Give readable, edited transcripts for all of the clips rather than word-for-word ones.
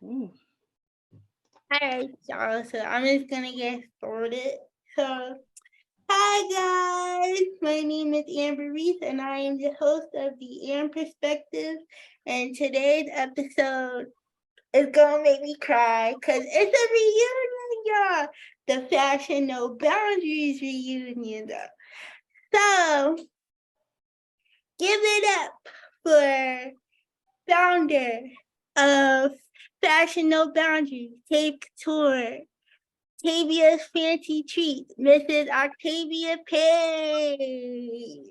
Ooh. All right, y'all. So I'm just gonna get started. So, hi guys. My name is Amber Reese, and I am the host of the Am Perspective. And today's episode is gonna make me cry because it's a reunion, y'all. The Fashion No Boundaries reunion. So, give it up for founder of Fashion No Boundaries, Tape Tour. Octavia's Fancy Treat, Mrs. Octavia Page.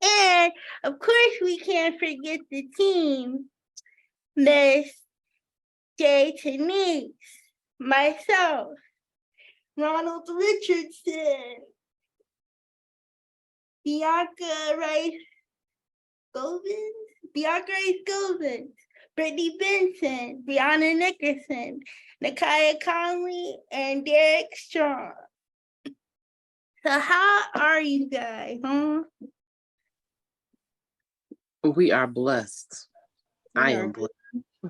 And of course, we can't forget the team, Miss J. Tynece, myself, Ronald Richardson, Bianca Rice Govins, Brittany Benson, Brianna Nickerson, Nakia Conley, and Derek Strong. So how are you guys, huh? We are blessed. I We am are blessed.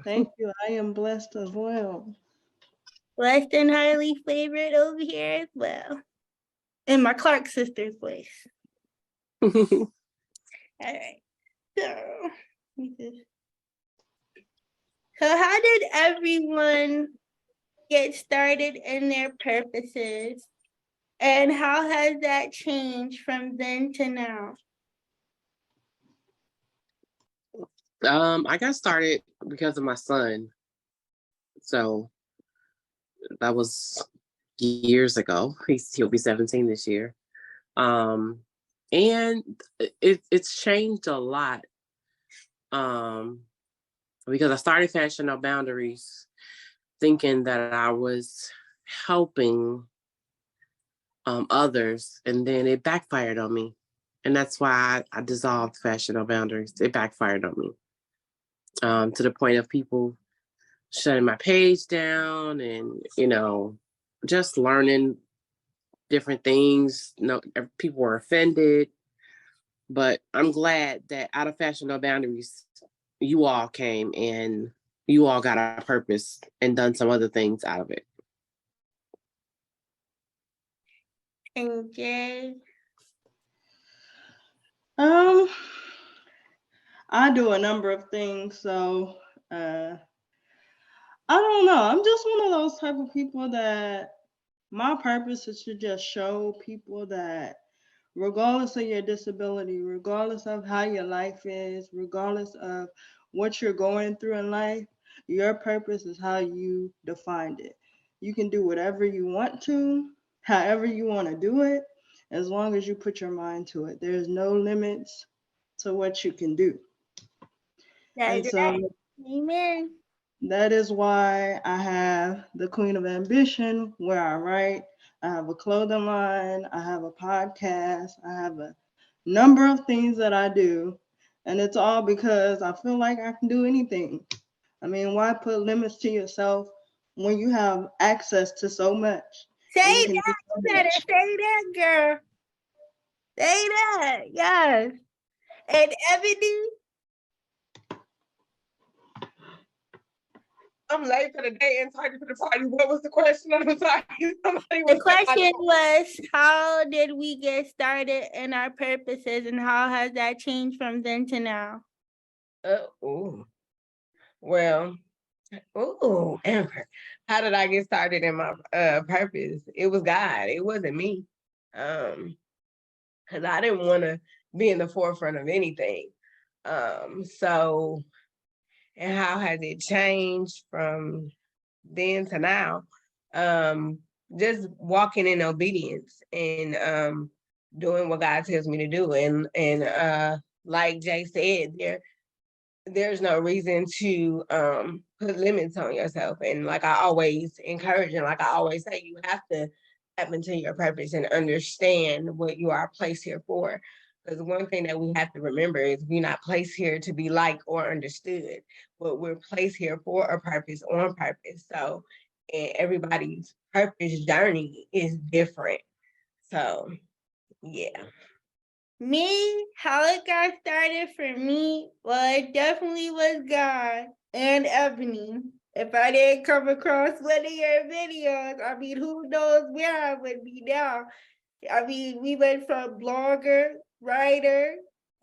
Thank you. I am blessed as well. Blessed and highly favored over here as well. In my Clark sister's voice. All right. So how did everyone get started in their purposes? And how has that changed from then to now? I got started because of my son. So that was years ago. He'll be 17 this year. And it's changed a lot. Because I started Fashion No Boundaries thinking that I was helping others, and then it backfired on me. And that's why I dissolved Fashion No Boundaries. It backfired on me. To the point of people shutting my page down and, just learning different things. People were offended. But I'm glad that out of Fashion No Boundaries, you all came and you all got a purpose and done some other things out of it. And Jay? I do a number of things, so I don't know. I'm just one of those type of people that my purpose is to just show people that regardless of your disability, regardless of how your life is, regardless of what you're going through in life, your purpose is how you defined it. You can do whatever you want to, however you want to do it, as long as you put your mind to it. There's no limits to what you can do. And That's so right. Amen. that is why I have the Queen of Ambition, where I write. I have a clothing line. I have a podcast. I have a number of things that I do. And it's all because I feel like I can do anything. I mean, why put limits to yourself when you have access to so much? Say And you that. can do so You better much. say that, girl. Say that. Yes. And Ebony? I'm late for the day and tardy for the party. What was the question? I'm sorry. The question was, how did we get started in our purposes, and how has that changed from then to now? Well, Amber, how did I get started in my purpose? It was God. It wasn't me. Because I didn't want to be in the forefront of anything. So, and how has it changed from then to now? Just walking in obedience and doing what God tells me to do. And like Jay said, there's no reason to put limits on yourself. And like I always encourage, and like I always say, you have to tap into your purpose and understand what you are placed here for. Because one thing that we have to remember is we're not placed here to be liked or understood, but we're placed here for a purpose, on purpose. So, and everybody's purpose journey is different. So, yeah. Me, how it got started for me, well, it definitely was God and Ebony. If I didn't come across one of your videos, I mean, who knows where I would be now. I mean, we went from blogger, writer,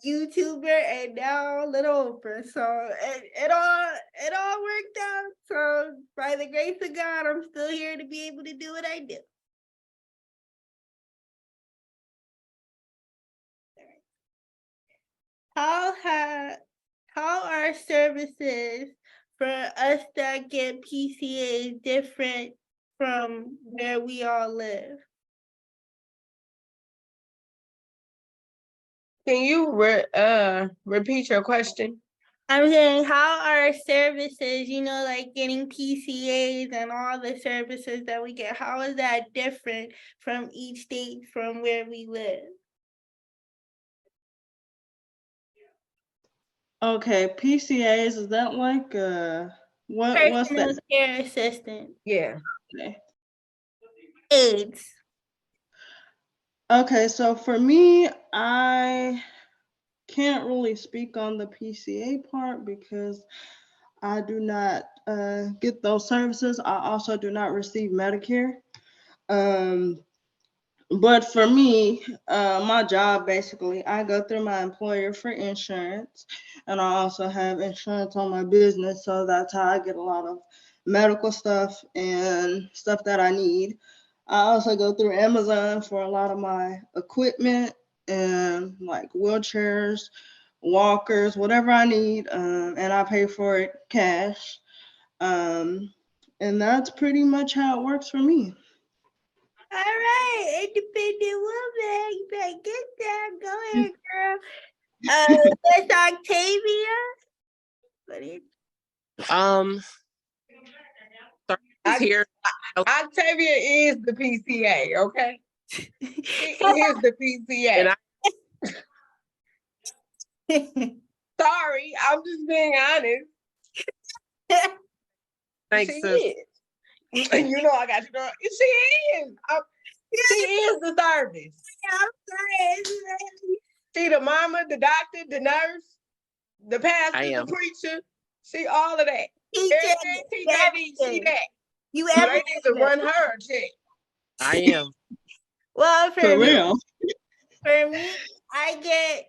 YouTuber, and now Littleper. So it all worked out. So by the grace of God, I'm still here to be able to do what I do. How are services for us that get PCA different from where we all live? Can you repeat your question? I'm saying, how are services, like getting PCAs and all the services that we get, how is that different from each state from where we live? Okay, PCAs, is that like what's Personal that? care assistant. Yeah. Okay. AIDS. Okay, so for me, I can't really speak on the PCA part because I do not get those services. I also do not receive Medicare. Um, but for me, my job basically, I go through my employer for insurance, and I also have insurance on my business, so that's how I get a lot of medical stuff and stuff that I need. I also go through Amazon for a lot of my equipment and like wheelchairs, walkers, whatever I need, and I pay for it cash. Um, and that's pretty much how it works for me. All right, independent woman, you better get that. Go ahead, girl. That's Octavia. What is Services here. Octavia is the PCA, okay? She is the PCA. And Sorry, I'm just being honest. Thanks, She sis. is. You know I got you, girl. She is. She is the service. I'm sorry. She the mama, the doctor, the nurse, the pastor, I the am. preacher. She all of that. Teacher, Everything TJD, she that. you So they need to everything. run her a check. I am. Well, For real. for me, I get,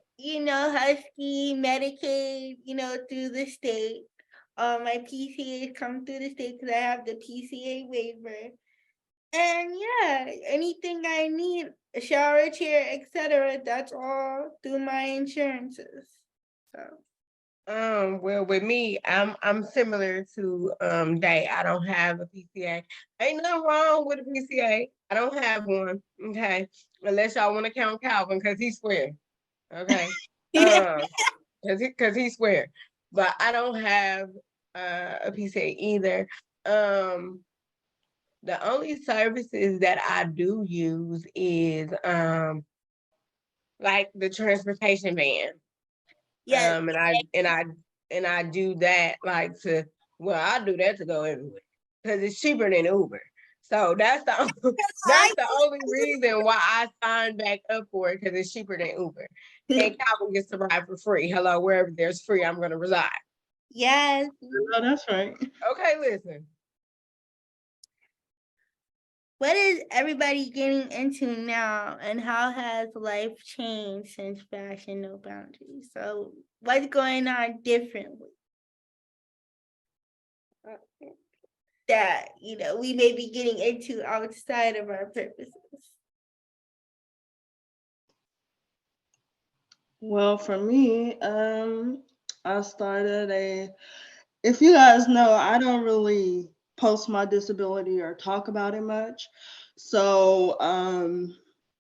Husky, Medicaid, through the state. My PCAs come through the state because I have the PCA waiver. And yeah, anything I need, a shower chair, etc., that's all through my insurances. So Well, with me, I'm similar to Day. I don't have a PCA. Ain't nothing wrong with a PCA. I don't have one. Okay, unless y'all want to count Calvin because he swear. Okay, because he swear. But I don't have a PCA either. The only services that I do use is like the transportation van. yeah, And I do that like to I do that to go everywhere because it's cheaper than Uber. So that's the only reason why I signed back up for it because it's cheaper than Uber. And Calvin gets to ride for free. Hello, wherever there's free, I'm gonna reside. yes. Oh, that's right. Okay, listen. What is everybody getting into now, and how has life changed since Fashion No Boundaries? So, what's going on differently that we may be getting into outside of our purposes? Well, for me, I started if you guys know, I don't really post my disability or talk about it much. So,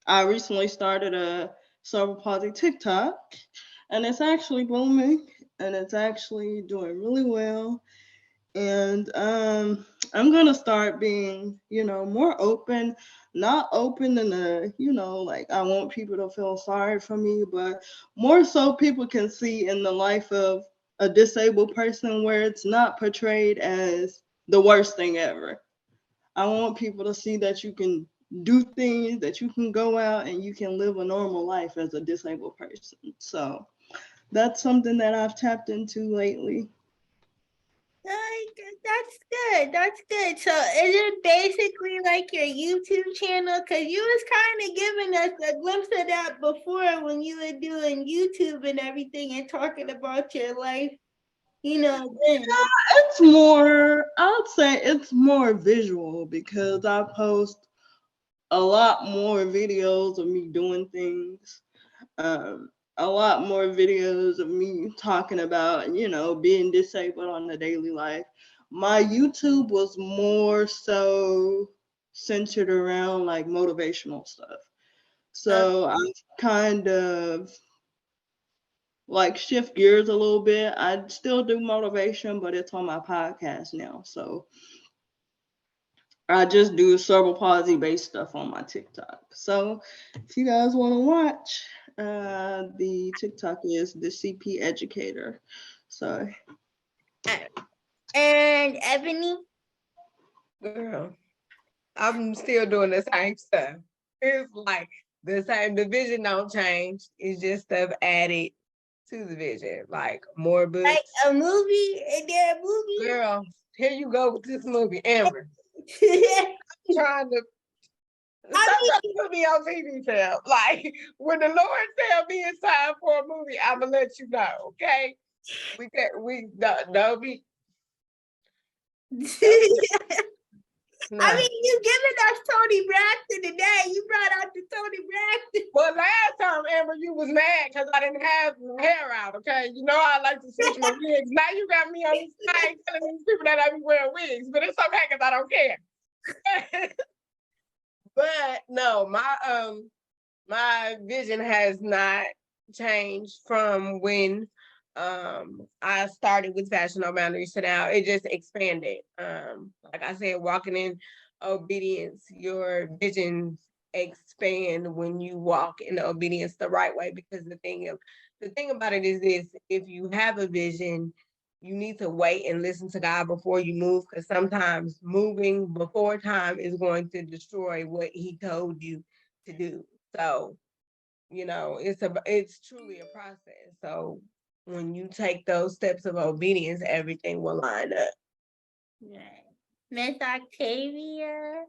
I recently started a cerebral palsy TikTok, and it's actually booming, and it's actually doing really well. And I'm gonna start being, more open, not open in a, like I want people to feel sorry for me, but more so people can see in the life of a disabled person where it's not portrayed as the worst thing ever. I want people to see that you can do things, that you can go out and you can live a normal life as a disabled person. So that's something that I've tapped into lately. That's good. That's good. So is it basically like your YouTube channel? Because you was kind of giving us a glimpse of that before when you were doing YouTube and everything and talking about your life, then. It's more, I would say it's more visual because I post a lot more videos of me doing things. A lot more videos of me talking about, being disabled on the daily life. My YouTube was more so centered around like motivational stuff. So I've kind of like shift gears a little bit. I still do motivation, but it's on my podcast now. So I just do cerebral palsy based stuff on my TikTok. So if you guys want to watch, the TikTok is the CP Educator. So. And Ebony? Girl, I'm still doing the same stuff. It's like the same, the vision don't change. It's just stuff added to the vision, like more books. Like a movie? Is there a movie? Girl, here you go with this movie, Amber. Trying to put me on TV, fam. Like when the Lord tell me it's time for a movie, I'ma let you know, okay? Don't be. No. I mean, you giving us Tony Braxton today. You brought out the Tony Braxton. Well, last time, Amber, you was mad because I didn't have hair out, okay? You know I like to switch my wigs. Now you got me on the side telling these people that I be wearing wigs, but it's okay because I don't care. But no, my vision has not changed from when I started with Fashion No Boundaries to now. It just expanded. Like I said, walking in obedience, your visions expand when you walk in obedience the right way. Because the thing about it is this: if you have a vision, you need to wait and listen to God before you move, because sometimes moving before time is going to destroy what He told you to do. So, it's truly a process. So when you take those steps of obedience, everything will line up. Right. Miss Octavia.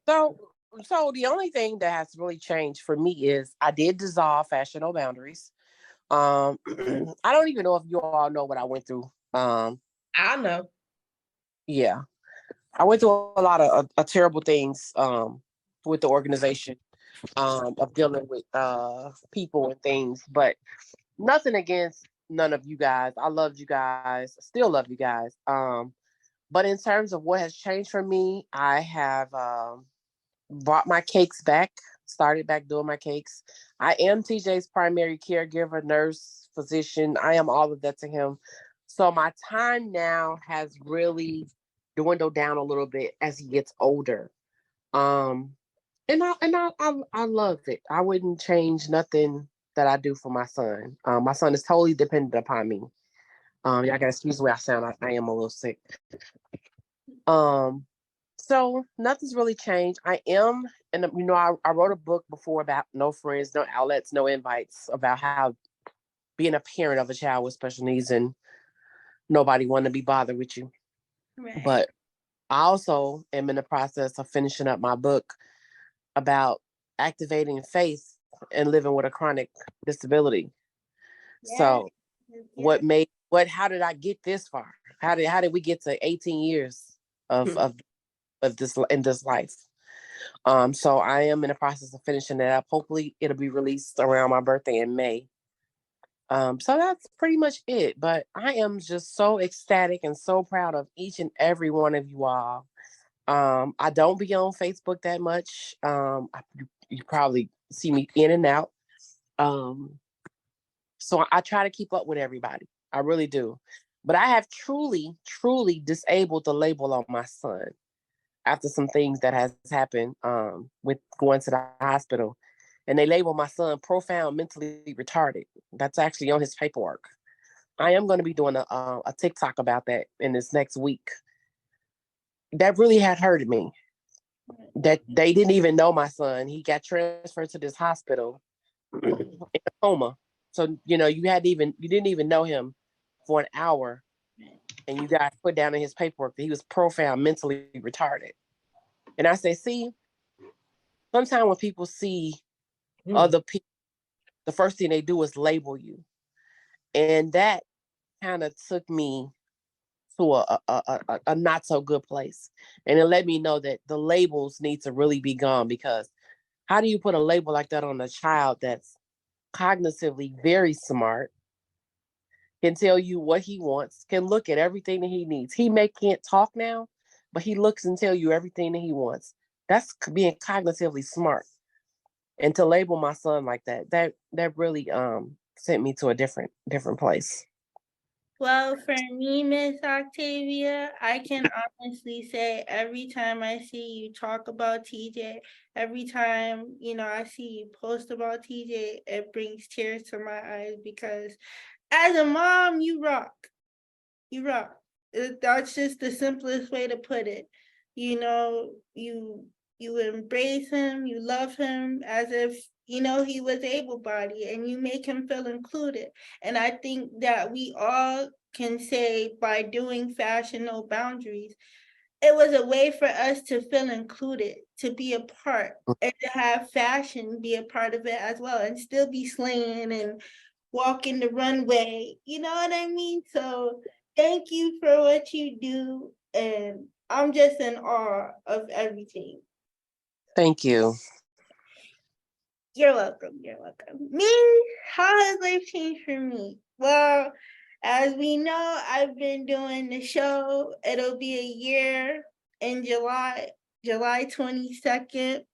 So the only thing that has really changed for me is I did dissolve Fashion No Boundaries. I don't even know if you all know what I went through. I know. Yeah, I went through a lot of terrible things with the organization of dealing with people and things, but nothing against none of you guys. I loved you guys, still love you guys. But in terms of what has changed for me, I have brought my cakes back, started back doing my cakes. I am TJ's primary caregiver, nurse, physician. I am all of that to him. So my time now has really dwindled down a little bit as he gets older. And I love it. I wouldn't change nothing that I do for my son. My son is totally dependent upon me. Y'all gotta excuse the way I sound. I am a little sick. So nothing's really changed. I am, and I wrote a book before about no friends, no outlets, no invites, about how being a parent of a child with special needs and nobody want to be bothered with you. Right. But I also am in the process of finishing up my book about activating faith and living with a chronic disability. Yeah. So how did I get this far? How did we get to 18 years of this in this life? So I am in the process of finishing that up. Hopefully it'll be released around my birthday in May. So that's pretty much it. But I am just so ecstatic and so proud of each and every one of you all. I don't be on Facebook that much. You probably see me in and out. So I try to keep up with everybody. I really do. But I have truly, truly disabled the label on my son after some things that has happened with going to the hospital. And they label my son profound mentally retarded. That's actually on his paperwork. I am going to be doing a TikTok about that in this next week. That really had hurted me. That they didn't even know my son. He got transferred to this hospital in a coma. So, you know, you didn't even know him for an hour, and you guys put down in his paperwork that he was profound mentally retarded. And I say, see, sometimes when people see other people, the first thing they do is label you. And that kind of took me to a not so good place. And it let me know that the labels need to really be gone, because how do you put a label like that on a child that's cognitively very smart, can tell you what he wants, can look at everything that he needs. He can't talk now, but he looks and tell you everything that he wants. That's being cognitively smart. And to label my son like that really sent me to a different place. Well, for me, Miss Octavia, I can honestly say every time I see you talk about TJ, every time, I see you post about TJ, it brings tears to my eyes, because as a mom, you rock. You rock. That's just the simplest way to put it. You embrace him, you love him as if he was able-bodied, and you make him feel included. And I think that we all can say, by doing Fashion No Boundaries, it was a way for us to feel included, to be a part, and to have fashion be a part of it as well, and still be slaying and walking the runway. You know what I mean? So thank you for what you do, and I'm just in awe of everything. Thank you. You're welcome. You're welcome. Me, how has life changed for me? Well, as we know, I've been doing the show. It'll be a year in July 22nd,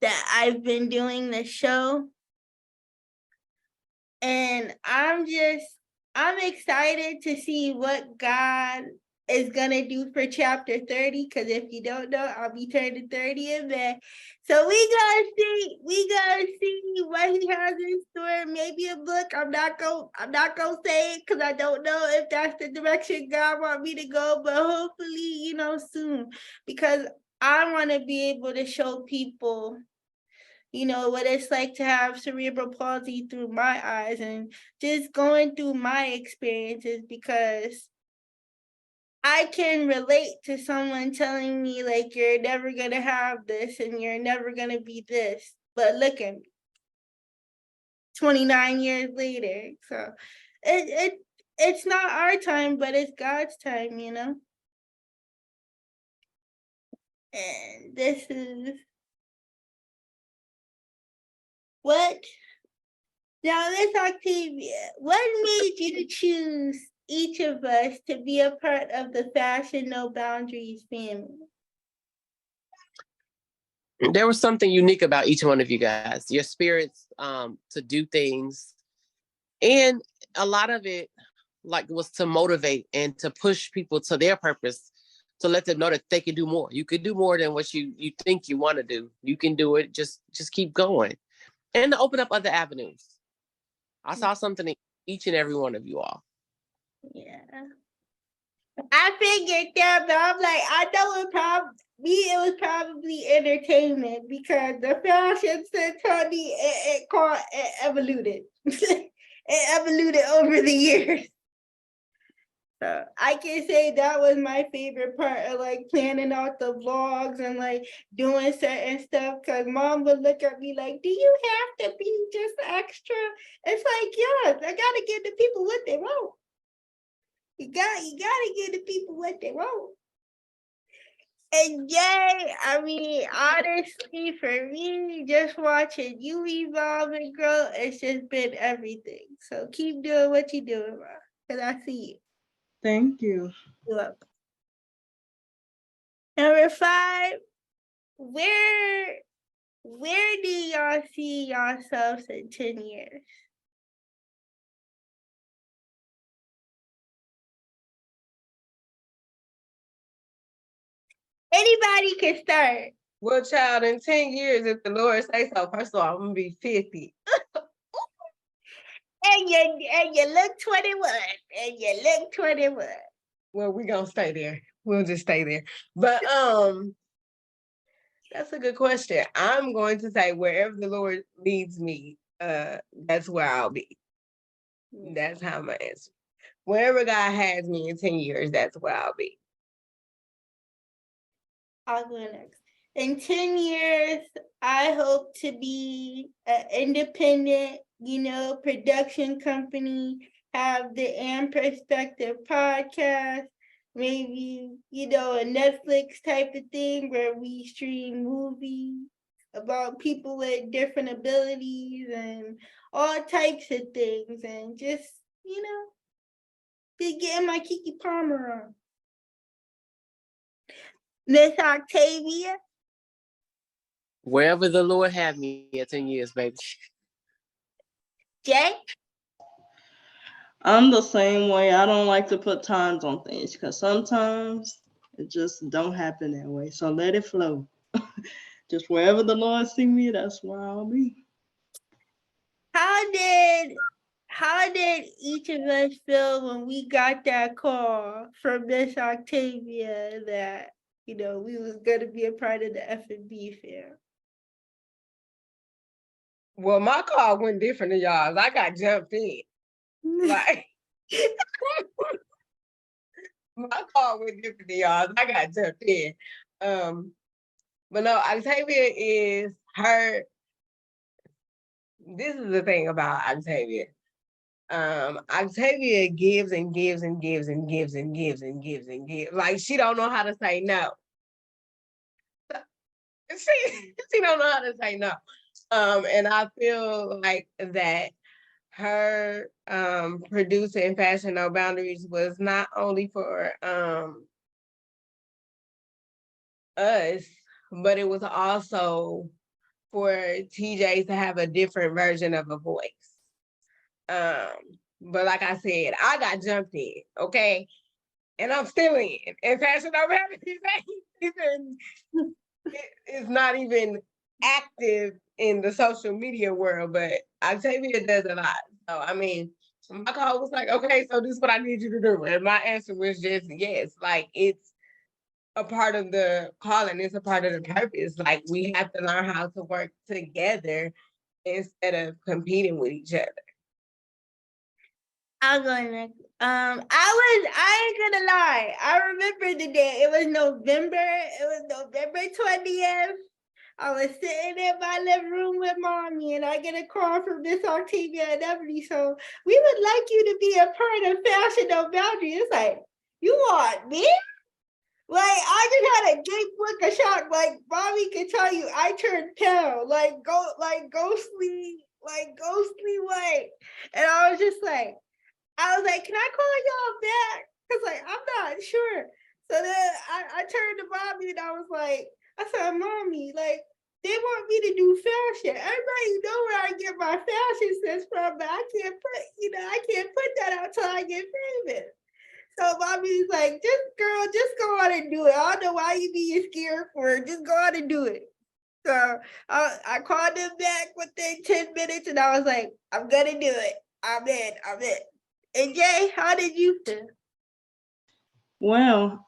that I've been doing the show. And I'm excited to see what God is gonna do for chapter 30, because if you don't know, I'll be turning 30 in May. So we gotta see what he has in store. Maybe a book. I'm not gonna say it, because I don't know if that's the direction God want me to go, but hopefully, soon, because I want to be able to show people what it's like to have cerebral palsy through my eyes, and just going through my experiences, because I can relate to someone telling me, like, you're never going to have this and you're never going to be this. But look at me, 29 years later. So it's not our time, but it's God's time, And this is what. Now, Miss Octavia, what made you choose each of us to be a part of the Fashion No Boundaries family? There was something unique about each one of you guys. Your spirits to do things, and a lot of it was to motivate and to push people to their purpose, to let them know that they can do more. You can do more than what you think you want to do. You can do it. Just keep going, and to open up other avenues. I saw something in each and every one of you all. Yeah. I figured that, but I'm like, I know it was probably entertainment, because the fashion sense, honey, it evoluted. It evoluted over the years. So I can say that was my favorite part of planning out the vlogs and doing certain stuff, because Mom would look at me like, do you have to be just extra? It's like, yes, I gotta give the people what they want. You gotta give the people what they want. And yay, I mean, honestly, for me, just watching you evolve and grow, it's just been everything. So keep doing what you're doing, Mom, because I see you. Thank you. You're welcome. Number 5, where do y'all see yourselves in 10 years? Anybody can start. Well, child, in 10 years, if the Lord say so, first of all, I'm gonna be 50. And you look 21. And you look 21. Well, we're gonna stay there. We'll just stay there. But that's a good question. I'm going to say wherever the Lord leads me, that's where I'll be. That's how I'm gonna answer. Wherever God has me in 10 years, that's where I'll be. I'll go next. In 10 years, I hope to be an independent, production company, have the And Perspective podcast, maybe, a Netflix type of thing where we stream movies about people with different abilities and all types of things, and just, be getting my Kiki Palmer on. Miss Octavia. Wherever the Lord have me in 10 years, baby. Jay? I'm the same way. I don't like to put times on things because sometimes it just don't happen that way. So let it flow. Just wherever the Lord see me, that's where I'll be. How did each of us feel when we got that call from Miss Octavia that, we was gonna be a part of the F&B fair? Well, my call went different than y'all's. I got jumped in. Like my call went different than y'all's. I got jumped in. But no, Octavia is her. This is the thing about Octavia. Octavia gives and gives and gives and gives and gives and gives and gives. Like she don't know how to say no. She don't know how to say no. And I feel like that her producing Fashion No Boundaries was not only for us, but it was also for TJ to have a different version of a voice. But like I said, I got jumped in, okay? And I'm still in. And Fashion No Boundaries it's not even active in the social media world, but Octavia does a lot. So I mean, my call was like, okay, so this is what I need you to do. And my answer was just yes. Like it's a part of the calling, it's a part of the purpose. Like we have to learn how to work together instead of competing with each other. I'll go next. I ain't gonna lie. I remember the day. It was November 20th. I was sitting in my living room with mommy, and I get a call from Miss Octavia and Eboni. So we would like you to be a part of Fashion No Boundaries. It's like, you want me? Like, I just had a deep look of shock. Like, mommy can tell you, I turned pale, ghostly white. And I was like, can I call y'all back? Because, like, I'm not sure. So then I turned to mommy and I said, mommy, like, they want me to do fashion. Everybody know where I get my fashion sense from, but I can't put that out till I get famous. So mommy's like, just go on and do it. I don't know why you being scared for it. Just go on and do it. So I called them back within 10 minutes and I was like, I'm gonna do it. I'm in. And Jay, how did you feel? Well,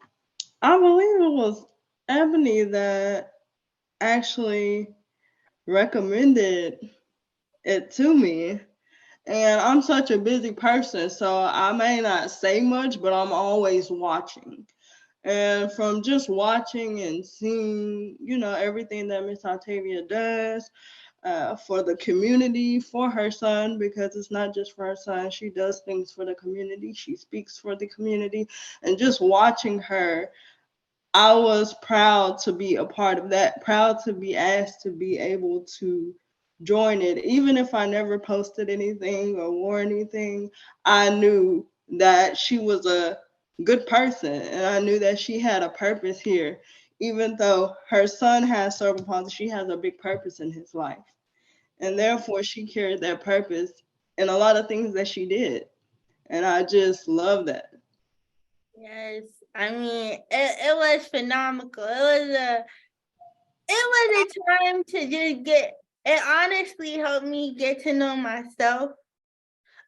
I believe it was Ebony that actually recommended it to me. And I'm such a busy person, so I may not say much, but I'm always watching. And from just watching and seeing, everything that Miss Octavia does for the community, for her son, because it's not just for her son. She does things for the community. She speaks for the community. And just watching her, I was proud to be a part of that, proud to be asked to be able to join it. Even if I never posted anything or wore anything, I knew that she was a good person and I knew that she had a purpose here. Even though her son has cerebral palsy, she has a big purpose in his life. And therefore, she carried that purpose in a lot of things that she did. And I just love that. Yes, I mean, it was phenomenal. It was a time to just it honestly helped me get to know myself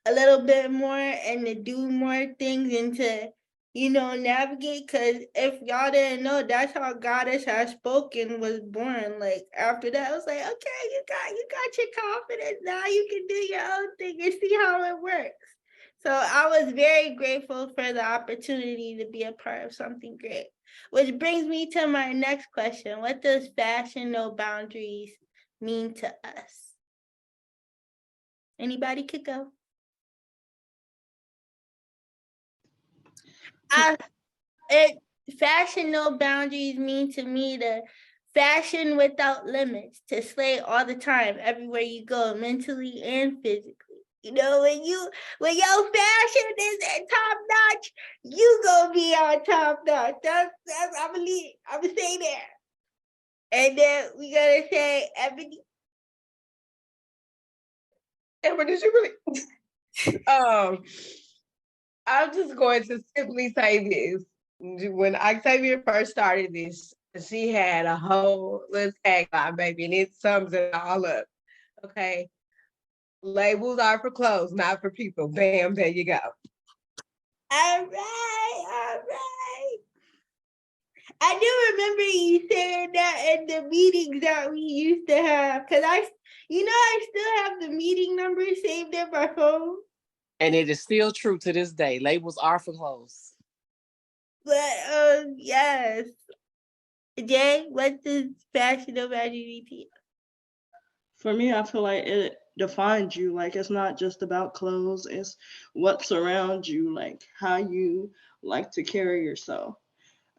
a little bit more and to do more things and to, navigate. Because if y'all didn't know, that's how Goddess Has Spoken was born. Like after that, I was like, okay, you got your confidence now. You can do your own thing and see how it works. So I was very grateful for the opportunity to be a part of something great. Which brings me to my next question. What does fashion no boundaries mean to us? Anybody could go. Fashion no boundaries mean to me to fashion without limits, to slay all the time, everywhere you go, mentally and physically. When your fashion is at top notch, you gonna be on top notch. That's I'm gonna say there. And then we gotta say Ebony. Amber, did you really? I'm just going to simply say this. When Octavia first started this, she had a whole little tagline, baby, and it sums it all up. Okay. Labels are for clothes, not for people. Bam, there you go. All right. I do remember you saying that in the meetings that we used to have. Cause I still have the meeting number saved in my phone. And it is still true to this day. Labels are for clothes. But yes. Jay, what does fashion about you? For me, I feel like it defines you. Like it's not just about clothes, it's what's around you, like how you like to carry yourself.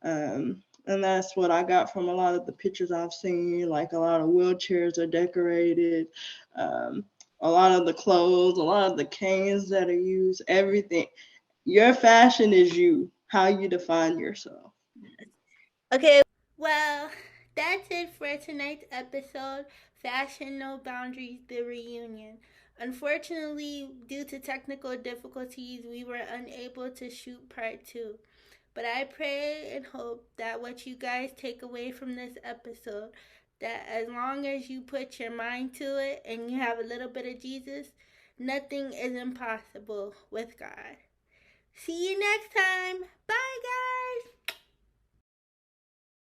And that's what I got from a lot of the pictures I've seen. Like a lot of wheelchairs are decorated, a lot of the clothes, a lot of the canes that are used, everything. Your fashion is you, how you define yourself. Okay, well, that's it for tonight's episode, Fashion No Boundaries, the reunion. Unfortunately, due to technical difficulties, we were unable to shoot part 2. But I pray and hope that what you guys take away from this episode, that as long as you put your mind to it and you have a little bit of Jesus, nothing is impossible with God. See you next time. Bye, guys.